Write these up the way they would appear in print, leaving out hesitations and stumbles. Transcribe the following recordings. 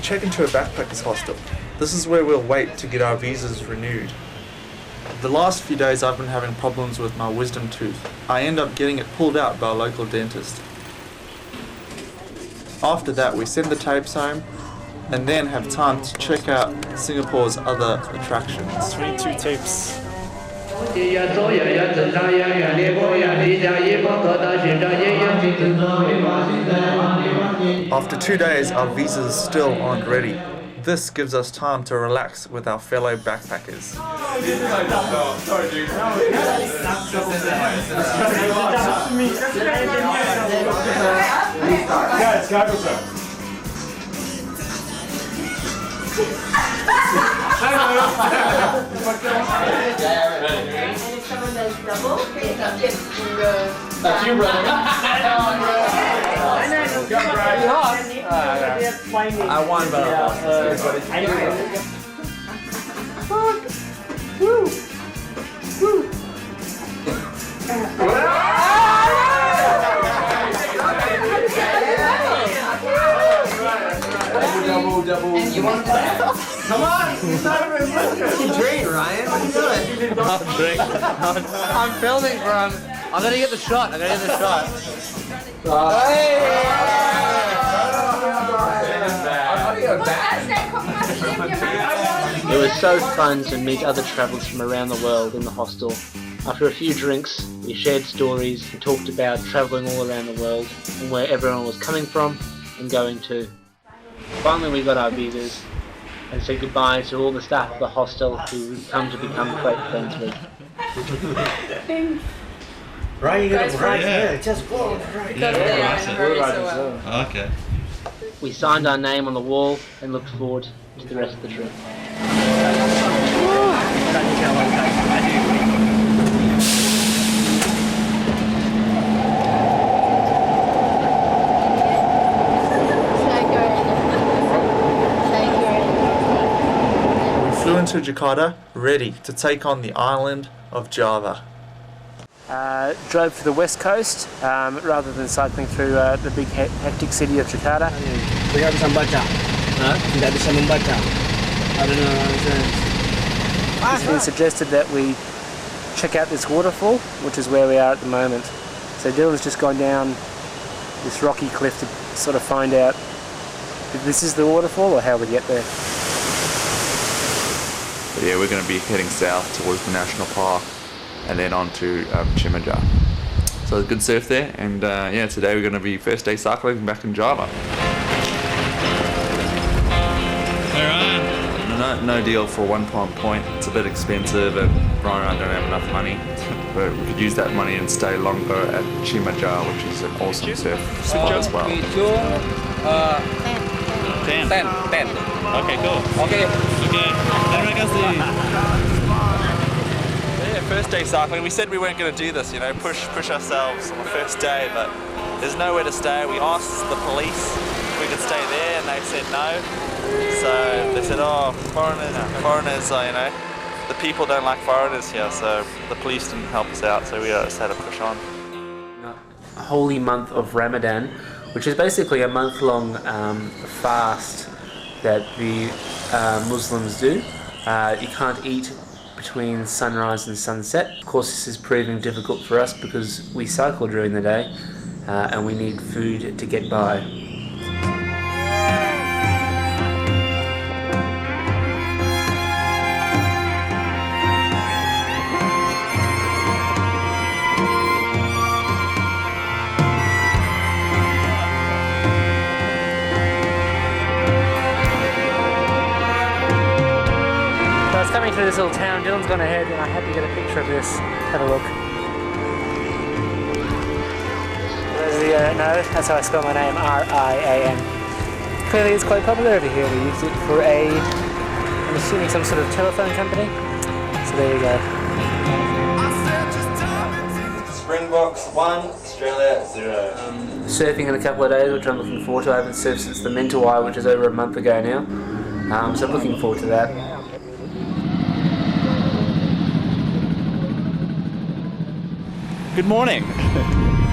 check into a backpackers hostel. This is where we'll wait to get our visas renewed. The last few days I've been having problems with my wisdom tooth. I end up getting it pulled out by a local dentist. After that we send the tapes home and then have time to check out Singapore's other attractions. 22 tapes. After 2 days, our visas still aren't ready. This gives us time to relax with our fellow backpackers. That's you, brother. I won, but double. And you want that? Come on! You drink, Ryan. What are you doing? I'll drink. I'm filming, bro. I'm gonna get the shot. It was so fun to meet other travellers from around the world in the hostel. After a few drinks, we shared stories and talked about travelling all around the world and where everyone was coming from and going to. Finally we got our visas and said goodbye to all the staff of the hostel who we've come to become great friends with. Right, just go. Okay. We signed our name on the wall and looked forward to the rest of the trip. We flew into Jakarta, ready to take on the island of Java. Drove to the west coast rather than cycling through the big hectic city of Jakarta. Tidak bisa membaca. Tidak bisa membaca. I don't know. It's been suggested that we check out this waterfall, which is where we are at the moment. So Dylan's just gone down this rocky cliff to sort of find out if this is the waterfall or how we get there. But yeah, we're going to be heading south towards the national park and then on to Chimaja. So good surf there, and yeah, today we're going to be first day cycling back in Java. No deal for 1 point. It's a bit expensive and Brian and I don't have enough money, but we could use that money and stay longer at Chimaja, which is an awesome surf spot as well. 10. Okay, cool. Okay. Terima kasih. Yeah, first day cycling. We said we weren't going to do this, push ourselves on the first day, but there's nowhere to stay. We asked the police if we could stay there, and they said no. So they said, oh, foreigners, the people don't like foreigners here, so the police didn't help us out, so we just had to push on. Holy month of Ramadan, which is basically a month-long fast that the Muslims do. You can't eat between sunrise and sunset. Of course, this is proving difficult for us because we cycle during the day and we need food to get by. Coming through this little town, Dylan's gone ahead and I had to get a picture of this. Have a look. For those of you who don't know, that's how I spell my name, R-I-A-N. Clearly it's quite popular over here. We used it for I'm assuming some sort of telephone company. So there you go. Springboks 1, Australia 0. Surfing in a couple of days, which I'm looking forward to. I haven't surfed since the Mentawai, which is over a month ago now. So I'm looking forward to that. Good morning.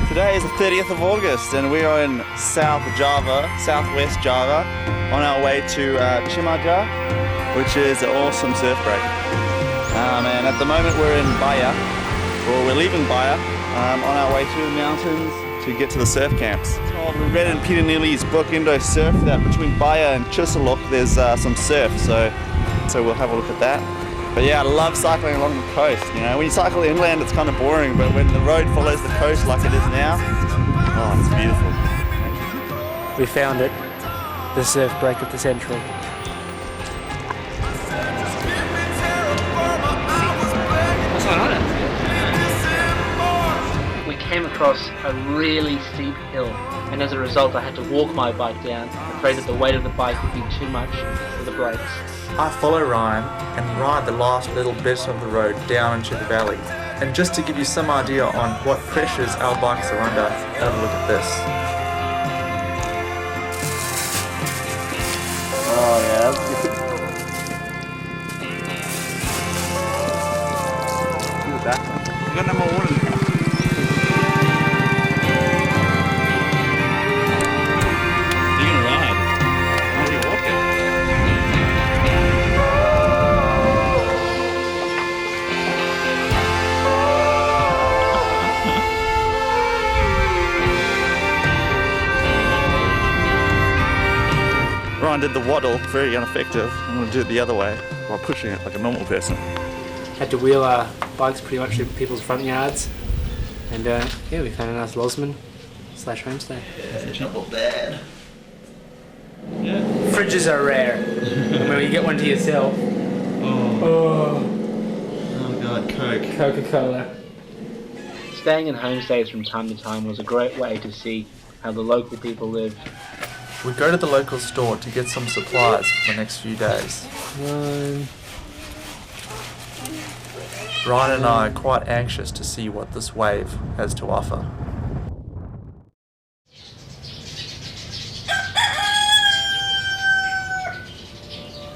Today is the 30th of August and we are in southwest Java, on our way to Cimaja, which is an awesome surf break. And at the moment we're in Baya, or we're leaving Baya, on our way through the mountains to get to the surf camps. We read in Peter Neely's book Indo Surf that between Baya and Chisaluk there's some surf, so we'll have a look at that. But yeah, I love cycling along the coast. You know, when you cycle inland it's kind of boring, but when the road follows the coast like it is now, oh, it's beautiful. We found it. The surf break of the century. What's going on? We came across a really steep hill, and as a result I had to walk my bike down, afraid that the weight of the bike would be too much for the brakes. I follow Ryan and ride the last little bit of the road down into the valley. And just to give you some idea on what pressures our bikes are under, have a look at this. Oh yeah. Look at that. I got no more water. You're gonna ride. How do you walk it? Ryan did the waddle, very ineffective. I'm going to do it the other way while pushing it like a normal person. Had to wheel our bikes pretty much through people's front yards. And yeah, we found a nice lodgement / homestay. Not bad. Fridges are rare. And when you get one to yourself, Oh god, Coke. Coca-Cola. Staying in homestays from time to time was a great way to see how the local people live. We go to the local store to get some supplies for the next few days. Ryan and I are quite anxious to see what this wave has to offer.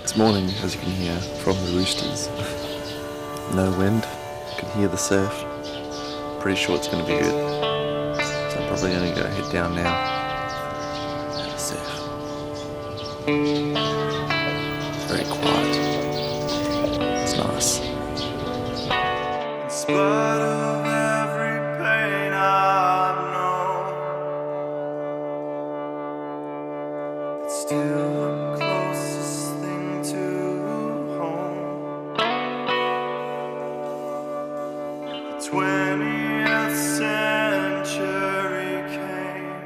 It's morning, as you can hear, from the roosters. No wind, you can hear the surf. Pretty sure it's going to be good. So I'm probably going to go head down now. Have a surf. Very quiet. It's nice. In spite of every pain I've known, it's still the closest thing to home. The 20th century came.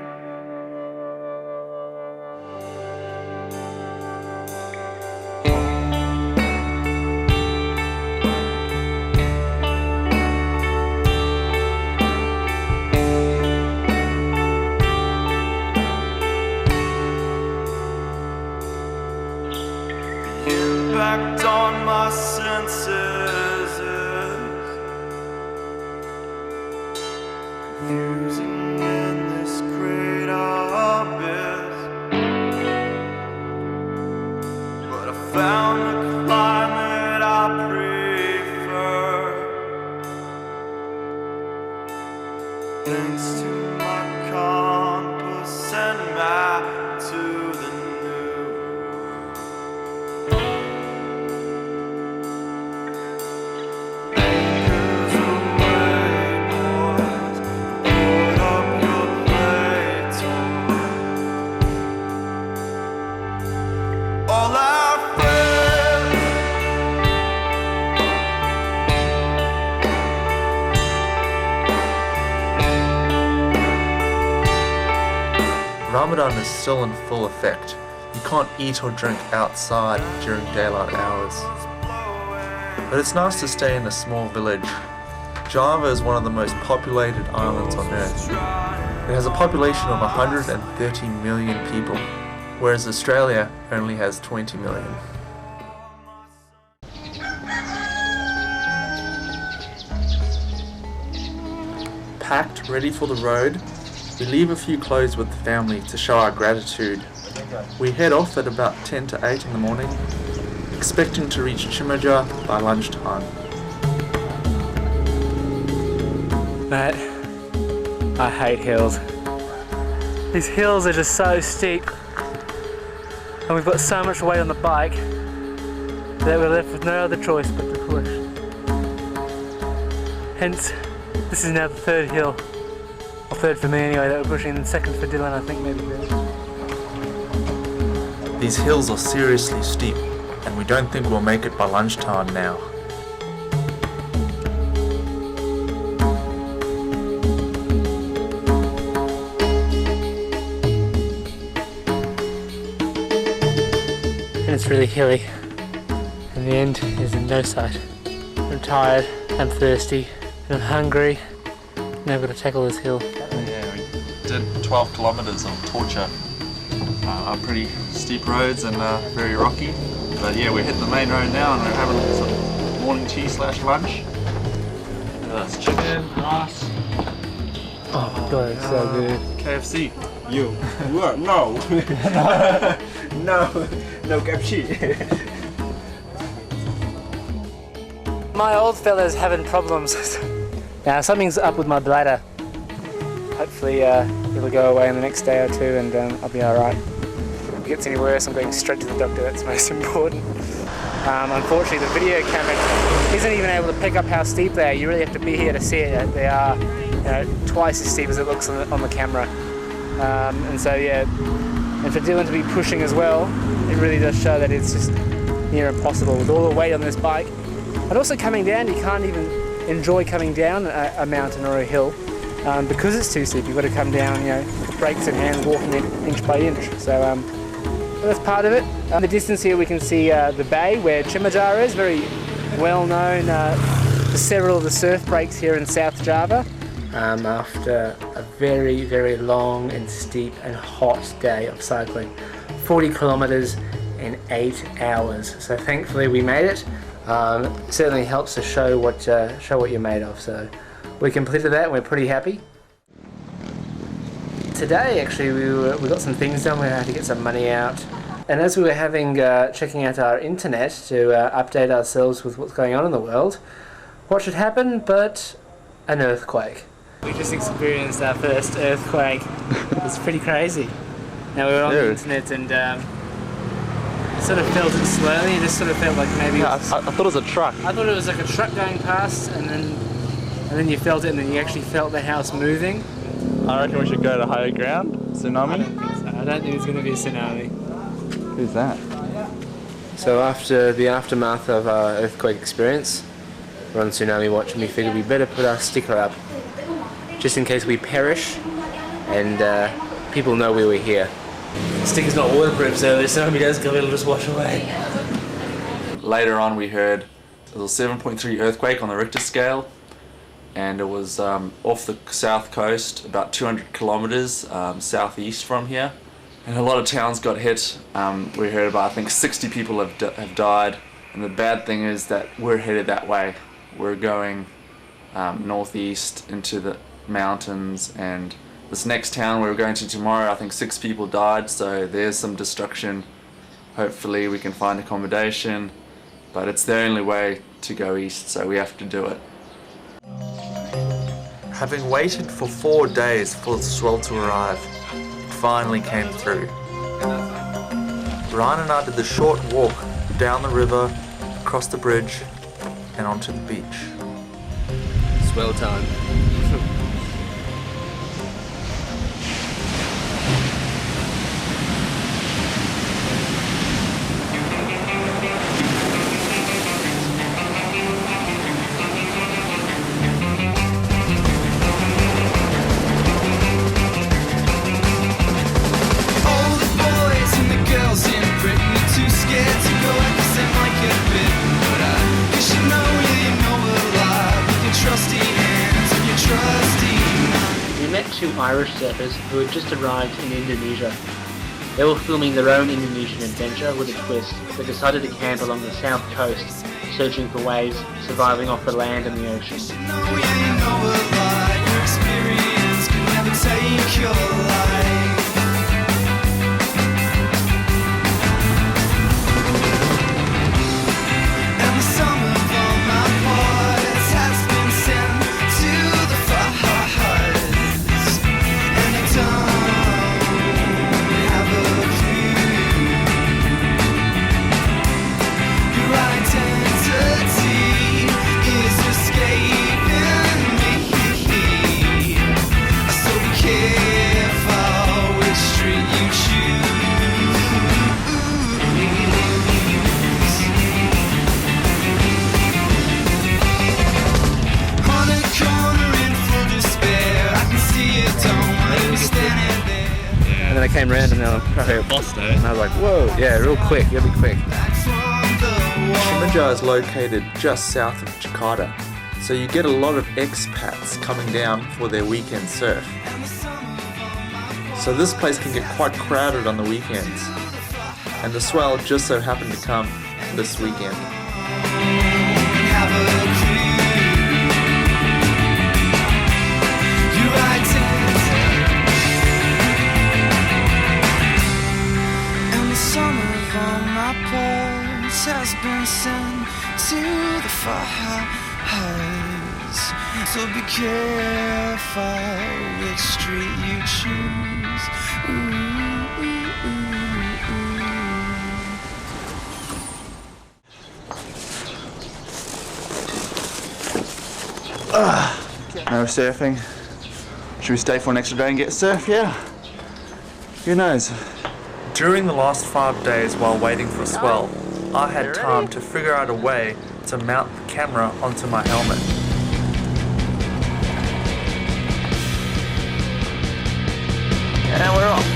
Impact on my senses is confusing in this great abyss. But I found the climate I prefer, thanks to my compass and map to the new. Anchors away, boys. Put up your plates. All our friends. Ramadan is still in full effect. You can't eat or drink outside during daylight hours. But it's nice to stay in a small village. Java is one of the most populated islands on Earth. It has a population of 130 million people, whereas Australia only has 20 million. Packed, ready for the road, we leave a few clothes with the family to show our gratitude. We head off at about 10 to 8 in the morning, expecting to reach Cimaja by lunchtime. But I hate hills. These hills are just so steep, and we've got so much weight on the bike that we're left with no other choice but to push. Hence, this is now the third hill, or third for me anyway, that we're pushing, and second for Dylan, I think maybe third. These hills are seriously steep, and we don't think we'll make it by lunchtime now. And it's really hilly, and the end is in no sight. I'm tired, I'm thirsty, and I'm hungry. Now I've got to tackle this hill. Yeah, we did 12 kilometers on torture. Are pretty steep roads and very rocky. But yeah, we're hitting the main road now and we're having some morning tea / lunch. It's chicken, rice. Oh my god, it's so good. KFC. You. What? No. No caption. My old fella's having problems. Now something's up with my bladder. Hopefully it'll go away in the next day or two and I'll be alright. If it gets any worse, I'm going straight to the doctor, that's most important. Unfortunately the video camera isn't even able to pick up how steep they are. You really have to be here to see it. They are twice as steep as it looks on the camera. And so yeah, and for Dylan to be pushing as well, it really does show that it's just near impossible with all the weight on this bike. And also coming down, you can't even enjoy coming down a mountain or a hill because it's too steep. You've got to come down, with the brakes in hand, walking it inch by inch. So that's part of it. In the distance here we can see the bay where Chimajara is, very well known for several of the surf breaks here in South Java. After a very, very long and steep and hot day of cycling. 40 kilometers in 8 hours. So thankfully we made it. It certainly helps to show what you're made of. So we completed that and we're pretty happy. Today actually we got some things done. We had to get some money out. And as we were checking out our internet to update ourselves with what's going on in the world, what should happen but an earthquake. We just experienced our first earthquake. It's pretty crazy. Now we were on the internet and sort of felt it slowly. It just sort of felt like maybe. Yeah, I thought it was a truck. I thought it was like a truck going past, and then you felt it, and then you actually felt the house moving. I reckon we should go to higher ground. Tsunami. I don't think so. I don't think it's going to be a tsunami. Who's that? So after the aftermath of our earthquake experience, we're on tsunami watch, and we figured we better put our sticker up, just in case we perish, and people know we were here. The sticker's not waterproof, so if tsunami does come, it'll just wash away. Later on we heard there was a 7.3 earthquake on the Richter scale, and it was off the south coast, about 200 kilometers southeast from here. And a lot of towns got hit. We heard about, I think 60 people have died. And the bad thing is that we're headed that way. We're going northeast into the mountains, and this next town we're going to tomorrow, I think 6 people died, so there's some destruction. Hopefully we can find accommodation, but it's the only way to go east, so we have to do it. Having waited for 4 days for the swell to arrive, it finally came through. Ryan and I did the short walk down the river, across the bridge, and onto the beach. Swell time. We met 2 Irish surfers who had just arrived in Indonesia. They were filming their own Indonesian adventure with a twist. They decided to camp along the south coast, searching for waves, surviving off the land and the ocean. came around and then Lost, eh? and I was like, whoa, yeah, real quick, really quick. Shimaja is located just south of Jakarta, so you get a lot of expats coming down for their weekend surf. So this place can get quite crowded on the weekends, and the swell just so happened to come this weekend. Has been sent to the far heights, so be careful which street you choose. No surfing. Should we stay for an extra day and get surf? Yeah. Who knows? During the last 5 days while waiting for a swell, I had time to figure out a way to mount the camera onto my helmet. And we're off.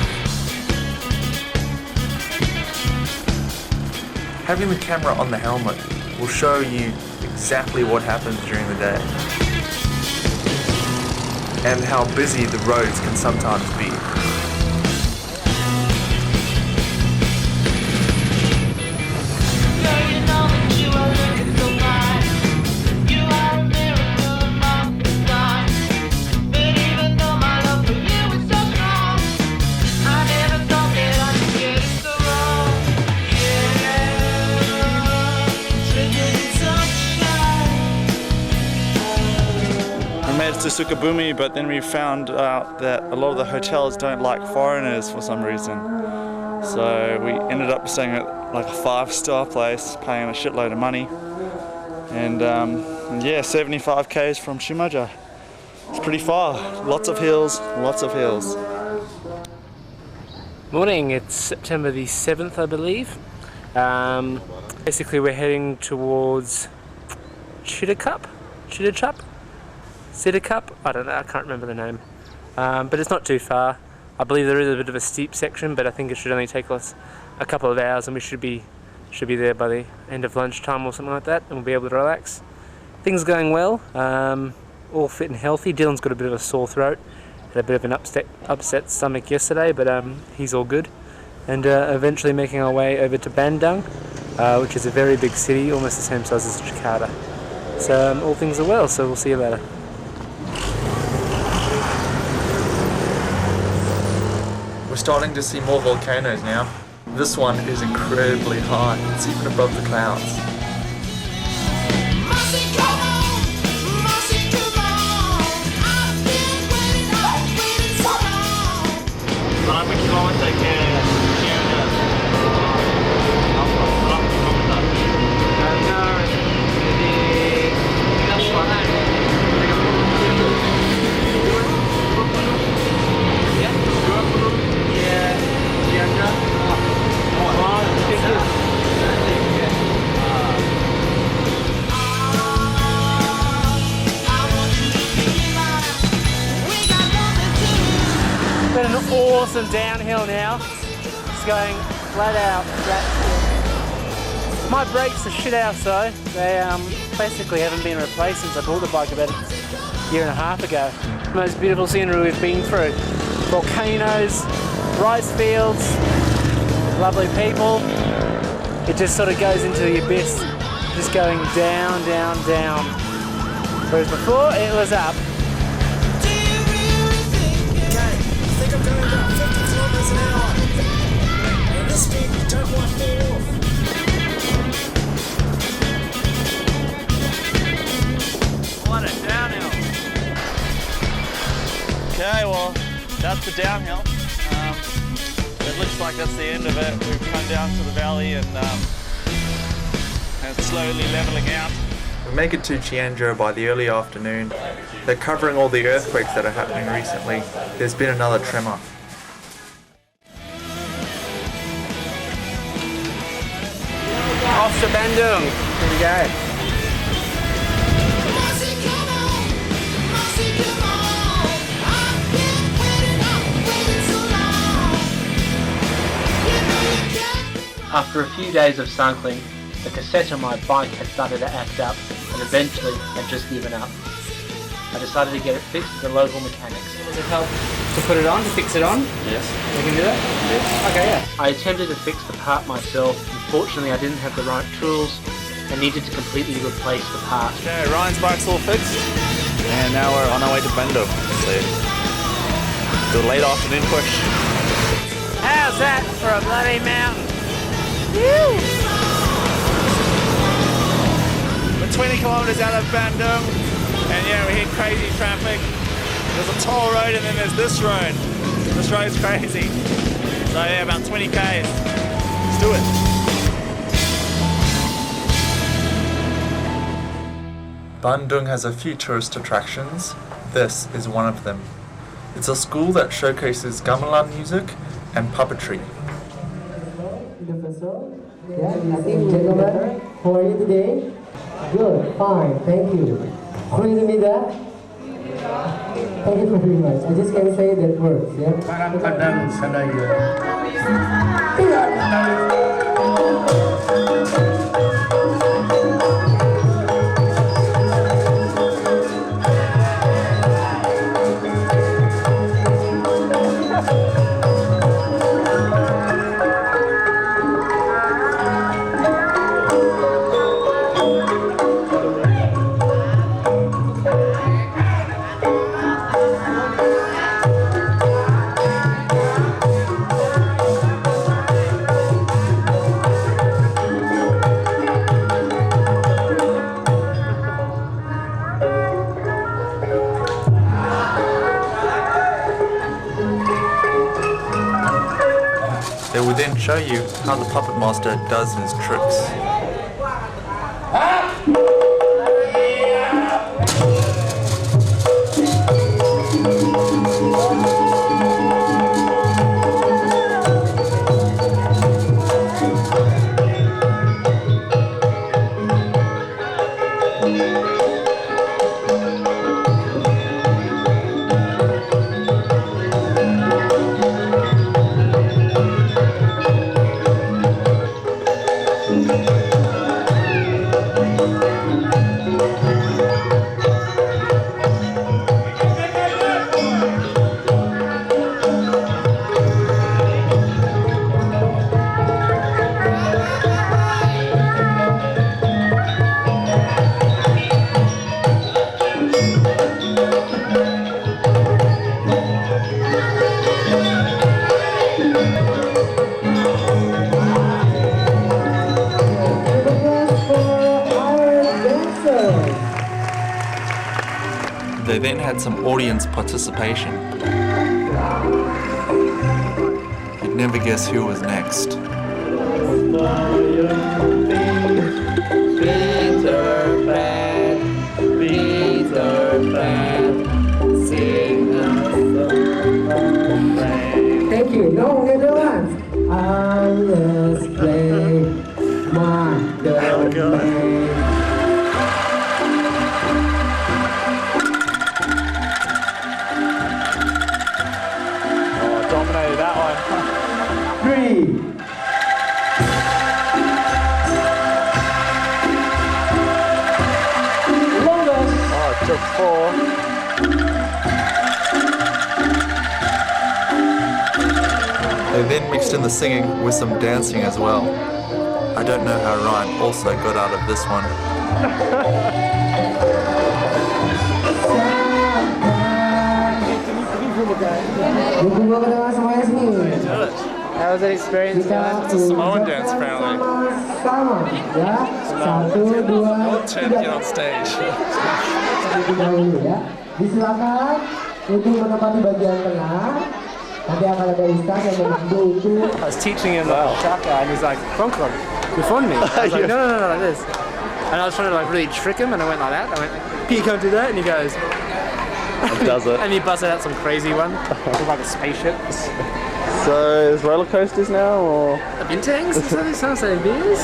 Having the camera on the helmet will show you exactly what happens during the day and how busy the roads can sometimes be. We made it to Sukabumi, but then we found out that a lot of the hotels don't like foreigners for some reason. So we ended up staying at like a 5-star place, paying a shitload of money. And yeah, 75 k's from Shimaja. It's pretty far. Lots of hills, lots of hills. Morning, it's September the 7th, I believe. Basically, we're heading towards Siddacup? I don't know, I can't remember the name. But it's not too far. I believe there is a bit of a steep section, but I think it should only take us a couple of hours, and we should be there by the end of lunchtime or something like that, and we'll be able to relax. Things are going well, all fit and healthy. Dylan's got a bit of a sore throat, had a bit of an upset stomach yesterday, but he's all good. And eventually making our way over to Bandung, which is a very big city, almost the same size as Jakarta. So all things are well, so we'll see you later. We're starting to see more volcanoes now. This one is incredibly high, it's even above the clouds. Got an awesome downhill now. It's going flat out. My brakes are shit out, so they basically haven't been replaced since I bought the bike about a year and a half ago. Most beautiful scenery we've been through. Volcanoes, rice fields, lovely people. It just sort of goes into the abyss, just going down, down, down. Whereas before it was up. I'm going about 50 kilometers an hour. And this speed, you don't want to fall off. What a downhill. Okay, well, that's the downhill. It looks like that's the end of it. We've come down to the valley and it's slowly leveling out. We make it to Cianjur by the early afternoon. They're covering all the earthquakes that are happening recently. There's been another tremor. Off to Bandung. Here we go. After a few days of cycling, the cassette on my bike had started to act up and eventually had just given up. I decided to get it fixed at the local mechanics. Does it help to put it on, to fix it on? Yes. We can do that? Yes. Okay, yeah. I attempted to fix the part myself. Unfortunately, I didn't have the right tools and needed to completely replace the part. Okay, Ryan's bike's all fixed, and now we're on our way to Bendo. So, the late afternoon push. How's that for a bloody mountain? We're 20 kilometers out of Bandung, and yeah, we hit crazy traffic. There's a toll road and then there's this road. This road's crazy. So yeah, about 20 k's. Let's do it. Bandung has a few tourist attractions. This is one of them. It's a school that showcases gamelan music and puppetry. Gentlemen, how are you today? Good, fine, thank you. Khulidamida. Thank you very much. I just can say that words, yeah? They will then show you how the puppet master does his tricks. They then had some audience participation. You'd never guess who was next. Peter Pan, sing a song. Thank you. No, everyone. I'll just play my game. Oh, dominated that one. 3. Oh, it took 4. They then mixed in the singing with some dancing as well. I don't know how Ryan also got out of this one. How was that experience, guys? It's a Samoan dance, apparently. Sama, ya. 1, 2, I'll turn you on stage. ya. Disilakan untuk menempati bagian tengah. Nanti akan ada ustaz yang memandu untuk. I was teaching him chaka and he's like, Kronkron, you phoned me. I was like, no, like this. And I was trying to like really trick him and I went like that. I went, P, you can't do that. And he goes, Does it? and he busted out some crazy one. With like a spaceship. So there's roller coasters now, or? Bintangs? Is that sounds like beers?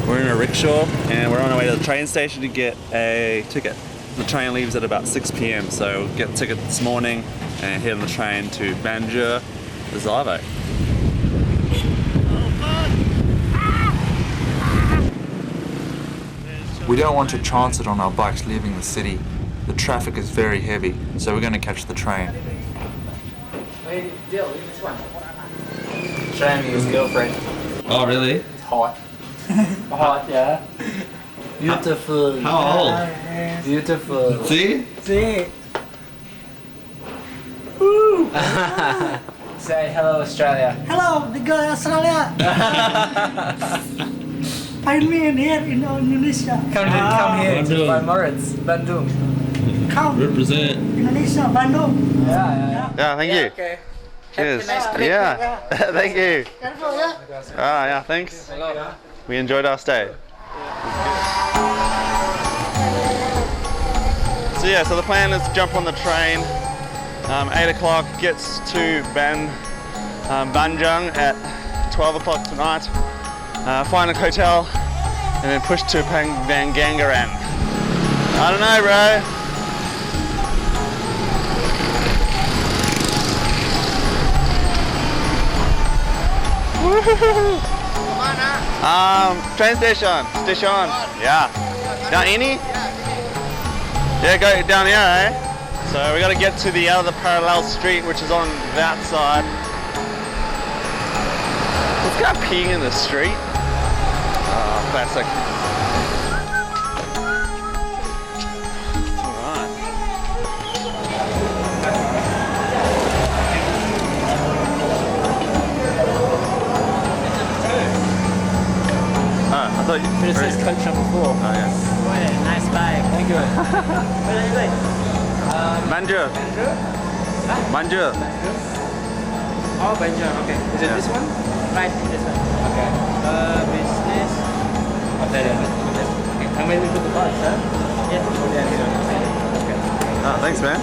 We're in a rickshaw and we're on our way to the train station to get a ticket. The train leaves at about 6 p.m. so get a ticket this morning and head on the train to Banjur the Zyvo. We don't want to chance it on our bikes leaving the city. The traffic is very heavy, so we're going to catch the train. Hey, Dill, this one. Showing me his girlfriend. Oh, really? It's hot. Hot, yeah. Beautiful. How old? Beautiful. See? See? Say hello, Australia. Hello, the girl Australia. Find me in here in Indonesia. Come here to Bandung. my Moritz, Bandung. Come, Represent. Indonesia, Bandung. Yeah. Yeah, thank you. Okay. Cheers. Have a nice trip. Yeah. Thank you. Careful, yeah. Yeah, thanks. Hello. We enjoyed our stay. So yeah, so the plan is to jump on the train. 8 o'clock gets to Banjung at 12 o'clock tonight. Find a hotel and then push to Pangangaran. I don't know, bro. Train station. Yeah. Down any? Yeah, go down here, eh? So we got to get to the other parallel street, which is on that side. This guy peeing in the street. Oh, classic. Alright. Oh, I thought you... It says coach number 4. Oh, yeah. Nice bag. Thank you. What are you doing? Manja. Manja. Oh, Banjung. Okay. Is it this one? Right, this one. Okay. Business. Okay. How many put the bus, huh? Yeah. Okay. Oh, thanks, man.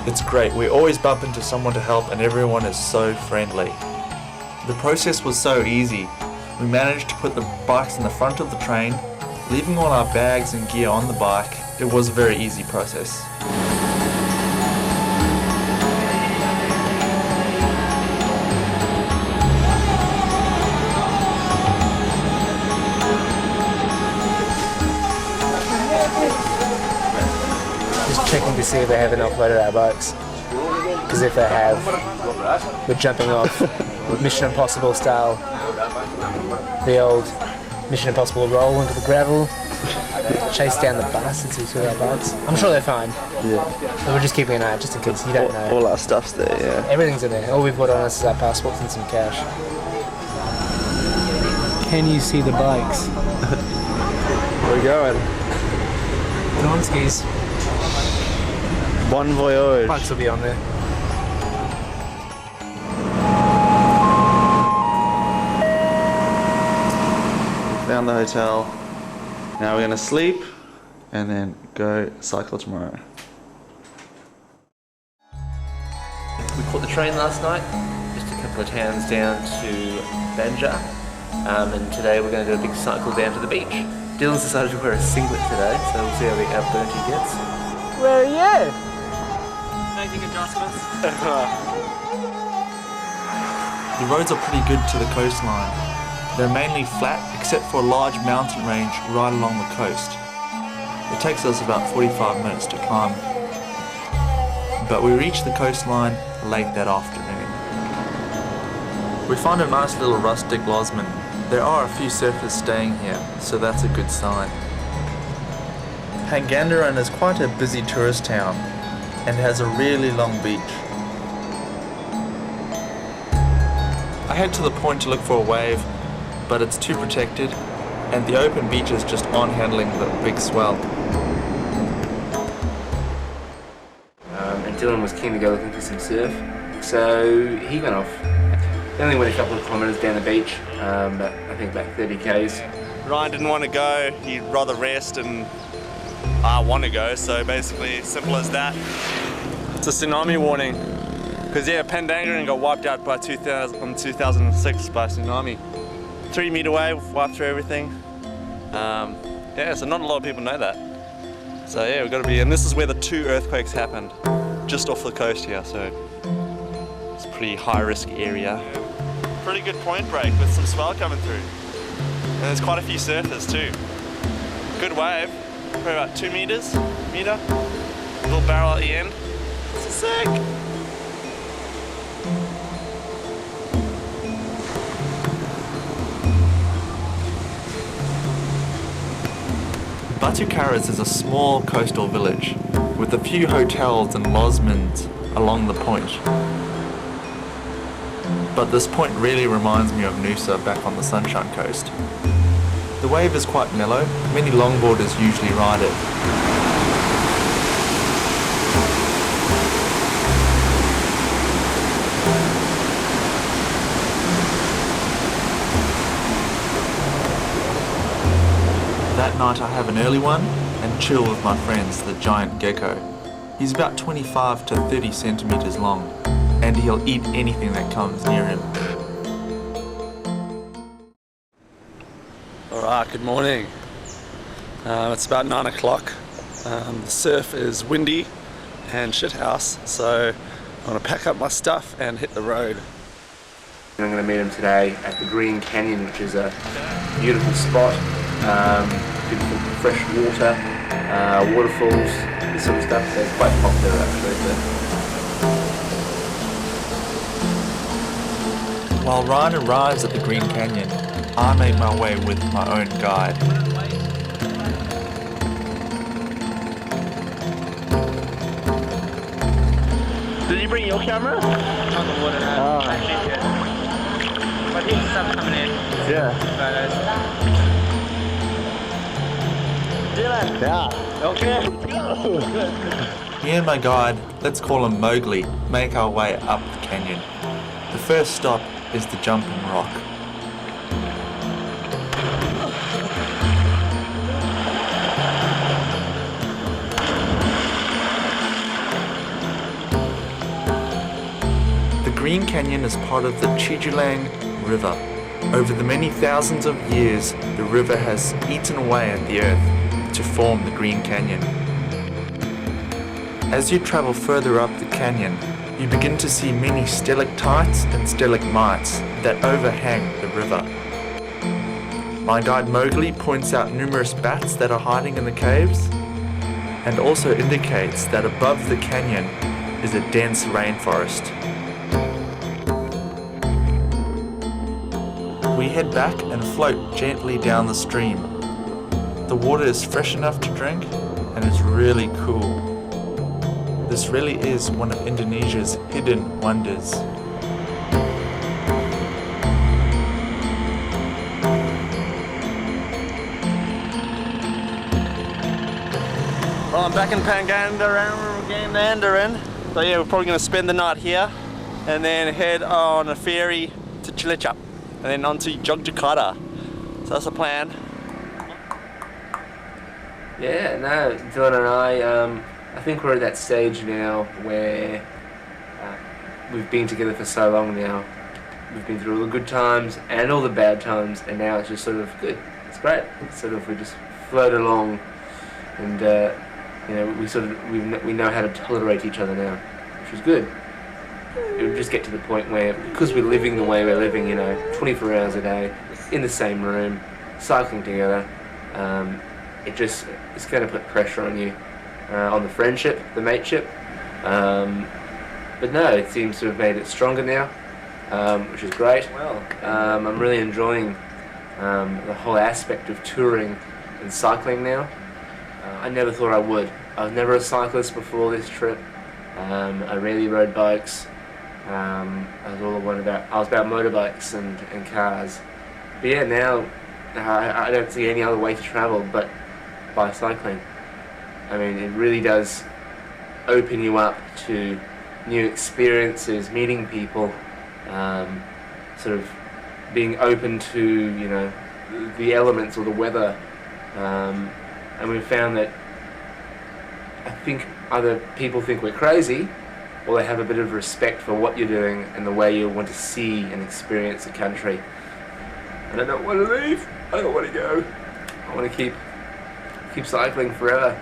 It's great. We always bump into someone to help and everyone is so friendly. The process was so easy. We managed to put the bikes in the front of the train, leaving all our bags and gear on the bike. It was a very easy process. Just checking to see if they haven't offloaded our bikes. Because if they have, we're jumping off Mission Impossible style. The old Mission Impossible roll into the gravel, chase down the bastards who took our bikes. I'm sure they're fine. Yeah. But we're just keeping an eye out just in case you don't know. All our stuff's there, yeah. Everything's in there. All we've got on us is our passports and some cash. Can you see the bikes? We're going. Go on skis. Bon voyage. Bikes will be on there. Found the hotel. Now we're gonna sleep and then go cycle tomorrow. We caught the train last night, just a couple of towns down to Banja, and today we're going to do a big cycle down to the beach. Dylan's decided to wear a singlet today, so we'll see how burnt he gets. Where are you? Making adjustments. The roads are pretty good to the coastline. They're mainly flat except for a large mountain range right along the coast. It takes us about 45 minutes to climb. But we reached the coastline late that afternoon. We found a nice little rustic lodgement. There are a few surfers staying here, so that's a good sign. Pangandaran is quite a busy tourist town and has a really long beach. I head to the point to look for a wave, but it's too protected, and the open beaches just aren't handling the big swell. And Dylan was keen to go looking for some surf, so he went off. He only went a couple of kilometres down the beach, but I think about 30 k's. Ryan didn't want to go, he'd rather rest, and I want to go, so basically simple as that. It's a tsunami warning, because yeah, Pangandaran got wiped out by 2006 by tsunami. 3 meter wave, wiped through everything. Yeah, so not a lot of people know that. So yeah, we've got to be, and this is where the 2 earthquakes happened, just off the coast here, so it's pretty high risk area. Pretty good point break with some swell coming through. And there's quite a few surfers too. Good wave, probably about 2 meters, little barrel at the end. It's sick. Batu Karas is a small coastal village with a few hotels and lodgements along the point. But this point really reminds me of Noosa back on the Sunshine Coast. The wave is quite mellow, many longboarders usually ride it. That night I have an early one and chill with my friends, the giant gecko. He's about 25 to 30 centimeters long, and he'll eat anything that comes near him. Alright, good morning. It's about 9 o'clock. The surf is windy and shithouse, so I'm going to pack up my stuff and hit the road. I'm going to meet him today at the Green Canyon, which is a beautiful spot. Beautiful fresh water, waterfalls, this sort of stuff. They're quite popular actually. While Ryan arrives at the Green Canyon, I make my way with my own guide. Did you bring your camera? On the water now. Actually, yeah. But here's stuff coming in. Yeah. Photos. Yeah. Okay. Me and my guide, let's call him Mowgli, make our way up the canyon. The first stop is the Jumping Rock. The Green Canyon is part of the Chijulang River. Over the many thousands of years, the river has eaten away at the earth to form the Green Canyon. As you travel further up the canyon, you begin to see many stalactites and stalagmites that overhang the river. My guide Mowgli points out numerous bats that are hiding in the caves, and also indicates that above the canyon is a dense rainforest. We head back and float gently down the stream. The water is fresh enough to drink and it's really cool. This really is one of Indonesia's hidden wonders. Well, I'm back in Pangandaran. So yeah, we're probably going to spend the night here and then head on a ferry to Cilacap and then on to Yogyakarta. So that's the plan. Yeah, no, Dylan and I think we're at that stage now where we've been together for so long now. We've been through all the good times and all the bad times, and now it's just sort of good. It's great. It's sort of, we just float along, and we know how to tolerate each other now, which is good. It would just get to the point where, because we're living the way we're living, 24 hours a day, in the same room, cycling together, it's going to put pressure on you, on the friendship, the mateship. But no, it seems to have made it stronger now, which is great. I'm really enjoying the whole aspect of touring and cycling now. I never thought I would. I was never a cyclist before this trip. I rarely rode bikes. I was about motorbikes and cars. But yeah, now I don't see any other way to travel but by cycling. I mean, it really does open you up to new experiences, meeting people, sort of being open to, the elements or the weather. And we've found that I think either people think we're crazy or they have a bit of respect for what you're doing and the way you want to see and experience a country. And I don't want to leave. I don't want to go. I want to keep cycling forever.